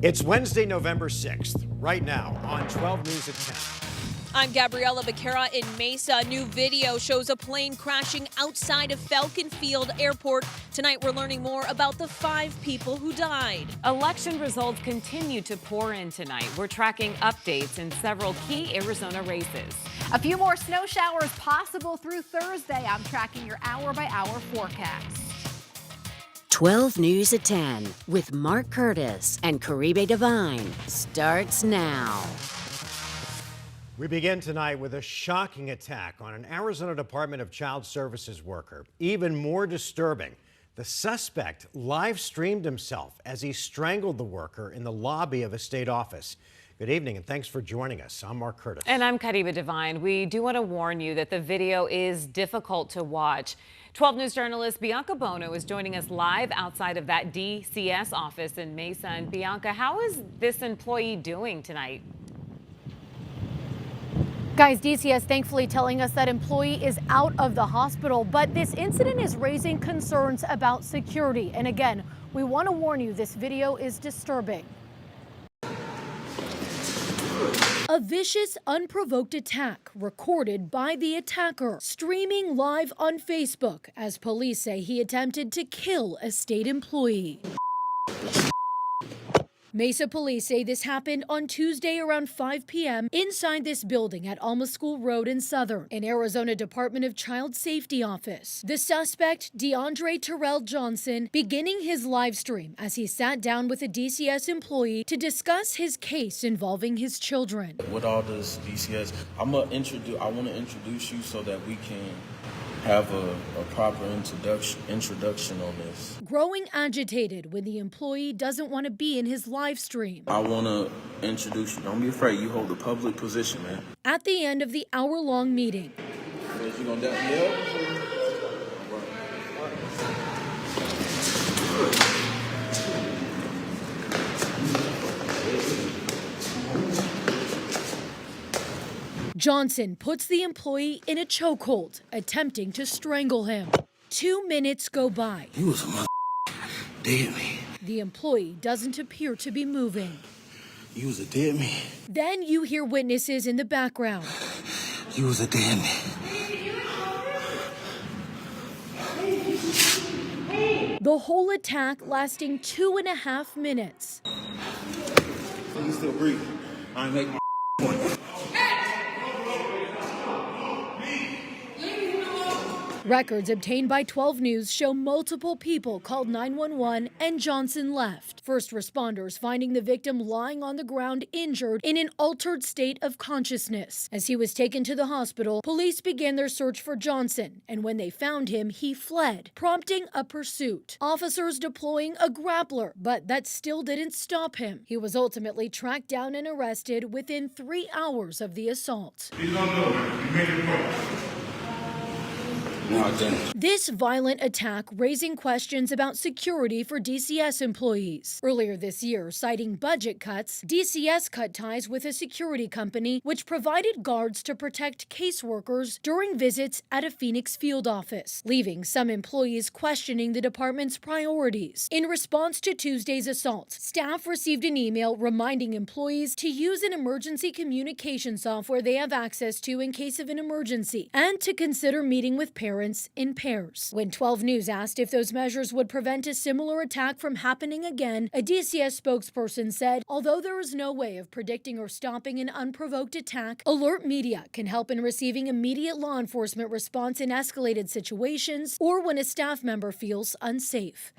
It's Wednesday, November 6th, right now on 12 News at 10. I'm Gabriella Becerra in Mesa. New video shows a plane crashing outside of Falcon Field Airport. Tonight, we're learning more about the 5 people who died. Election results continue to pour in tonight. We're tracking updates in several key Arizona races. A few more snow showers possible through Thursday. I'm tracking your hour-by-hour forecast. 12 News at 10 with Mark Curtis and Caribe Divine starts now. We begin tonight with a shocking attack on an Arizona Department of Child Services worker. Even more disturbing, the suspect live streamed himself as he strangled the worker in the lobby of a state office. Good evening and thanks for joining us. I'm Mark Curtis. And I'm Caribe Divine. We do want to warn you that the video is difficult to watch. 12 News journalist Bianca Bono is joining us live outside of that DCS office in Mesa. And Bianca, how is this employee doing tonight? Guys, DCS thankfully telling us that employee is out of the hospital, but this incident is raising concerns about security. And again, we want to warn you, this video is disturbing. A vicious, unprovoked attack recorded by the attacker, streaming live on Facebook as police say he attempted to kill a state employee. Mesa police say this happened on Tuesday around 5 p.m. inside this building at Alma School Road in Southern, an Arizona Department of Child Safety office. The suspect, DeAndre Terrell Johnson, beginning his live stream as he sat down with a DCS employee to discuss his case involving his children. With all this DCS, I want to introduce you so that we can have a proper introduction on this. Growing agitated when the employee doesn't want to be in his live stream. I want to introduce you. Don't be afraid. You hold a public position, man. At the end of the hour-long meeting, You gonna dap me up? Johnson puts the employee in a chokehold, attempting to strangle him. 2 minutes go by. You was a mother dead man. The employee doesn't appear to be moving. You was a dead man. Then you hear witnesses in the background. You was a dead man. The whole attack lasting 2.5 minutes. You still breathing. I ain't making my point. Records obtained by 12 News show multiple people called 911 and Johnson left. First responders finding the victim lying on the ground injured in an altered state of consciousness. As he was taken to the hospital, police began their search for Johnson, and when they found him, he fled, prompting a pursuit. Officers deploying a grappler, but that still didn't stop him. He was ultimately tracked down and arrested within 3 hours of the assault. He's on the way. You made your point. No, I didn't. This violent attack raising questions about security for DCS employees. Earlier this year, citing budget cuts, DCS cut ties with a security company which provided guards to protect caseworkers during visits at a Phoenix field office, leaving some employees questioning the department's priorities. In response to Tuesday's assault, staff received an email reminding employees to use an emergency communication software they have access to in case of an emergency, and to consider meeting with parents in pairs. When 12 News asked if those measures would prevent a similar attack from happening again, a DCS spokesperson said, although there is no way of predicting or stopping an unprovoked attack, alert media can help in receiving immediate law enforcement response in escalated situations or when a staff member feels unsafe.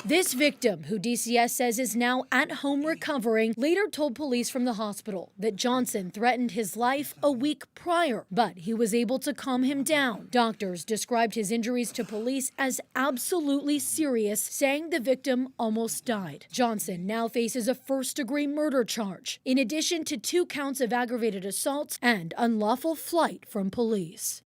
This victim, who DCS says is now at home recovering, later told police from the hospital that Johnson threatened his life a week prior, but he was able to calm him down. Doctors described his injuries to police as absolutely serious, saying the victim almost died. Johnson now faces a first-degree murder charge, in addition to 2 counts of aggravated assault and unlawful flight from police.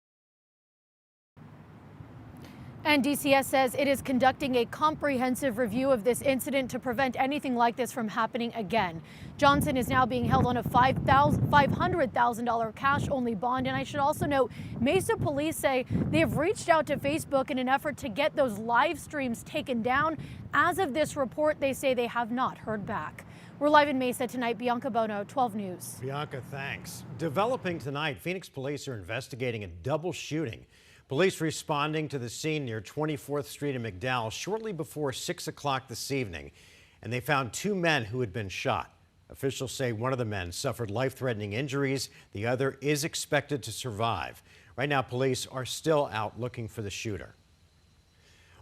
And DCS says it is conducting a comprehensive review of this incident to prevent anything like this from happening again. Johnson is now being held on a $500,000 cash-only bond. And I should also note, Mesa police say they have reached out to Facebook in an effort to get those live streams taken down. As of this report, they say they have not heard back. We're live in Mesa tonight. Bianca Bono, 12 News. Bianca, thanks. Developing tonight, Phoenix police are investigating a double shooting. Police responding to the scene near 24th Street in McDowell shortly before 6 o'clock this evening, and they found two men who had been shot. Officials say one of the men suffered life-threatening injuries. The other is expected to survive. Right now, police are still out looking for the shooter.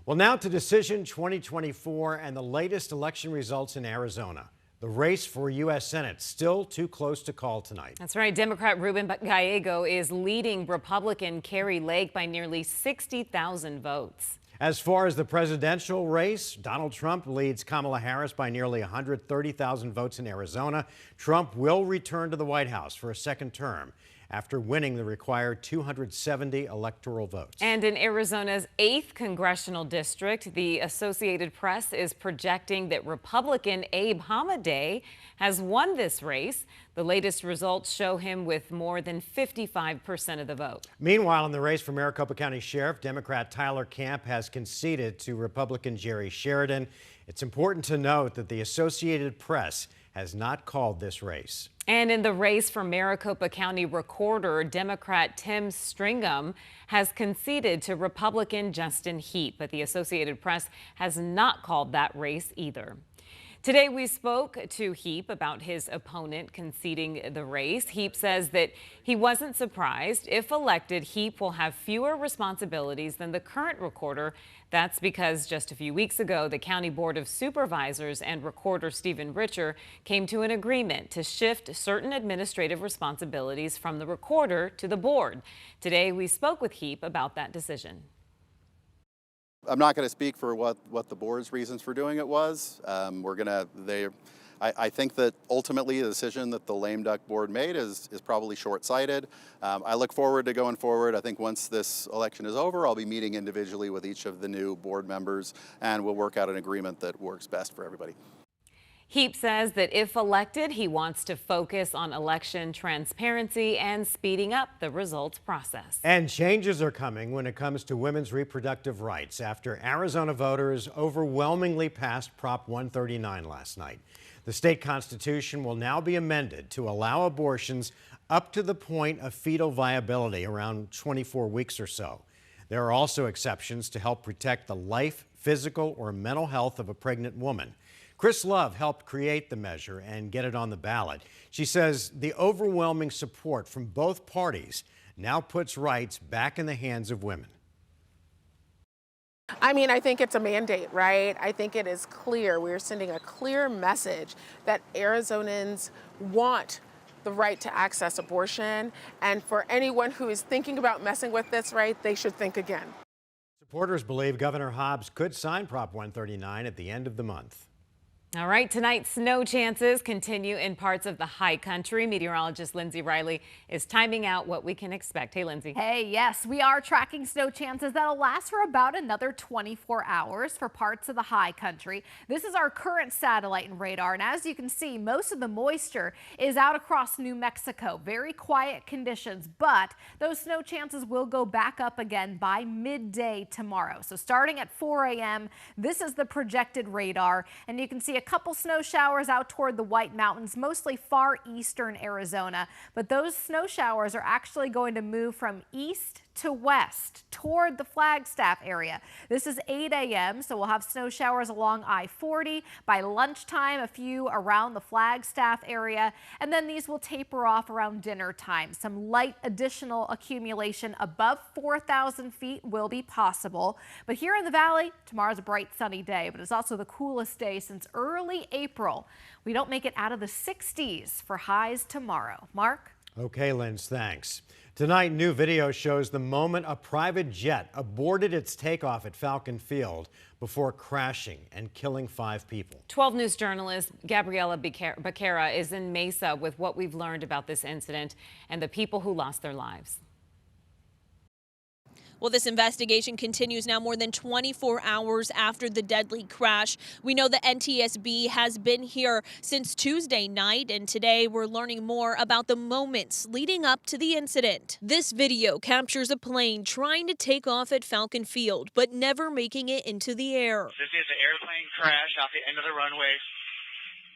Well, now to Decision 2024 and the latest election results in Arizona. The race for U.S. Senate still too close to call tonight. That's right. Democrat Ruben Gallego is leading Republican Carrie Lake by nearly 60,000 votes. As far as the presidential race, Donald Trump leads Kamala Harris by nearly 130,000 votes in Arizona. Trump will return to the White House for a second term after winning the required 270 electoral votes. And in Arizona's 8th congressional district, the Associated Press is projecting that Republican Abe Hamadeh has won this race. The latest results show him with more than 55% of the vote. Meanwhile, in the race for Maricopa County Sheriff, Democrat Tyler Camp has conceded to Republican Jerry Sheridan. It's important to note that the Associated Press has not called this race. And in the race for Maricopa County Recorder, Democrat Tim Stringham has conceded to Republican Justin Heap, but the Associated Press has not called that race either. Today, we spoke to Heap about his opponent conceding the race. Heap says that he wasn't surprised. If elected, Heap will have fewer responsibilities than the current recorder. That's because just a few weeks ago, the County Board of Supervisors and Recorder Stephen Richer came to an agreement to shift certain administrative responsibilities from the recorder to the board. Today, we spoke with Heap about that decision. I'm not going to speak for what the board's reasons for doing it was. I think that ultimately the decision that the lame duck board made is probably short-sighted. I look forward to going forward. I think once this election is over, I'll be meeting individually with each of the new board members, and we'll work out an agreement that works best for everybody. Heap says that if elected, he wants to focus on election transparency and speeding up the results process. And changes are coming when it comes to women's reproductive rights after Arizona voters overwhelmingly passed Prop 139 last night. The state constitution will now be amended to allow abortions up to the point of fetal viability, around 24 weeks or so. There are also exceptions to help protect the life, physical, or mental health of a pregnant woman. Chris Love helped create the measure and get it on the ballot. She says the overwhelming support from both parties now puts rights back in the hands of women. I mean, I think it's a mandate, right? I think it is clear. We're sending a clear message that Arizonans want the right to access abortion. And for anyone who is thinking about messing with this right, they should think again. Supporters believe Governor Hobbs could sign Prop 139 at the end of the month. All right, tonight, snow chances continue in parts of the high country. Meteorologist Lindsay Riley is timing out what we can expect. Hey, Lindsay. Hey, yes, we are tracking snow chances that'll last for about another 24 hours for parts of the high country. This is our current satellite and radar, and as you can see, most of the moisture is out across New Mexico. Very quiet conditions, but those snow chances will go back up again by midday tomorrow. So starting at 4 a.m., this is the projected radar, and you can see a couple snow showers out toward the White Mountains, mostly far eastern Arizona. But those snow showers are actually going to move from east to west toward the Flagstaff area. This is 8 a.m., so we'll have snow showers along I-40. By lunchtime, a few around the Flagstaff area, and then these will taper off around dinner time. Some light additional accumulation above 4,000 feet will be possible. But here in the valley, tomorrow's a bright sunny day, but it's also the coolest day since early April. We don't make it out of the 60s for highs tomorrow. Mark? Okay, Linz, thanks. Tonight, new video shows the moment a private jet aborted its takeoff at Falcon Field before crashing and killing 5 people. 12 News journalist Gabriela Becerra is in Mesa with what we've learned about this incident and the people who lost their lives. Well, this investigation continues now more than 24 hours after the deadly crash. We know the NTSB has been here since Tuesday night, and today we're learning more about the moments leading up to the incident. This video captures a plane trying to take off at Falcon Field, but never making it into the air. This is an airplane crash off the end of the runway,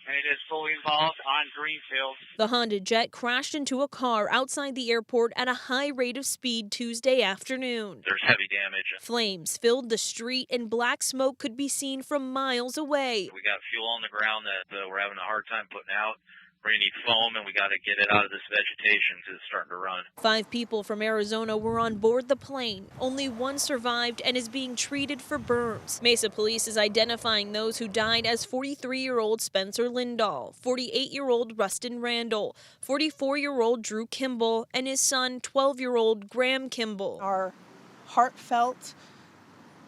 and it is fully involved on Greenfield. The Honda jet crashed into a car outside the airport at a high rate of speed Tuesday afternoon. There's heavy damage. Flames filled the street and black smoke could be seen from miles away. We got fuel on the ground that we're having a hard time putting out. We're going to need foam, and we got to get it out of this vegetation because it's starting to run. 5 people from Arizona were on board the plane. Only one survived and is being treated for burns. Mesa police is identifying those who died as 43-year-old Spencer Lindahl, 48-year-old Rustin Randall, 44-year-old Drew Kimball, and his son, 12-year-old Graham Kimball. Our heartfelt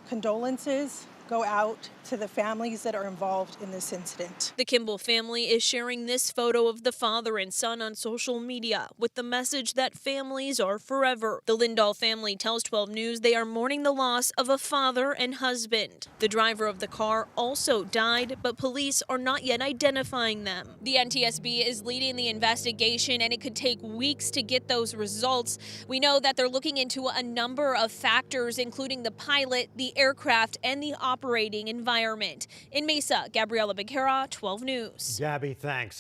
condolences go out to the families that are involved in this incident. The Kimball family is sharing this photo of the father and son on social media with the message that families are forever. The Lindahl family tells 12 News they are mourning the loss of a father and husband. The driver of the car also died, but police are not yet identifying them. The NTSB is leading the investigation, and it could take weeks to get those results. We know that they're looking into a number of factors, including the pilot, the aircraft, and the operating environment. In Mesa, Gabriela Becerra, 12 News. Gabby, thanks.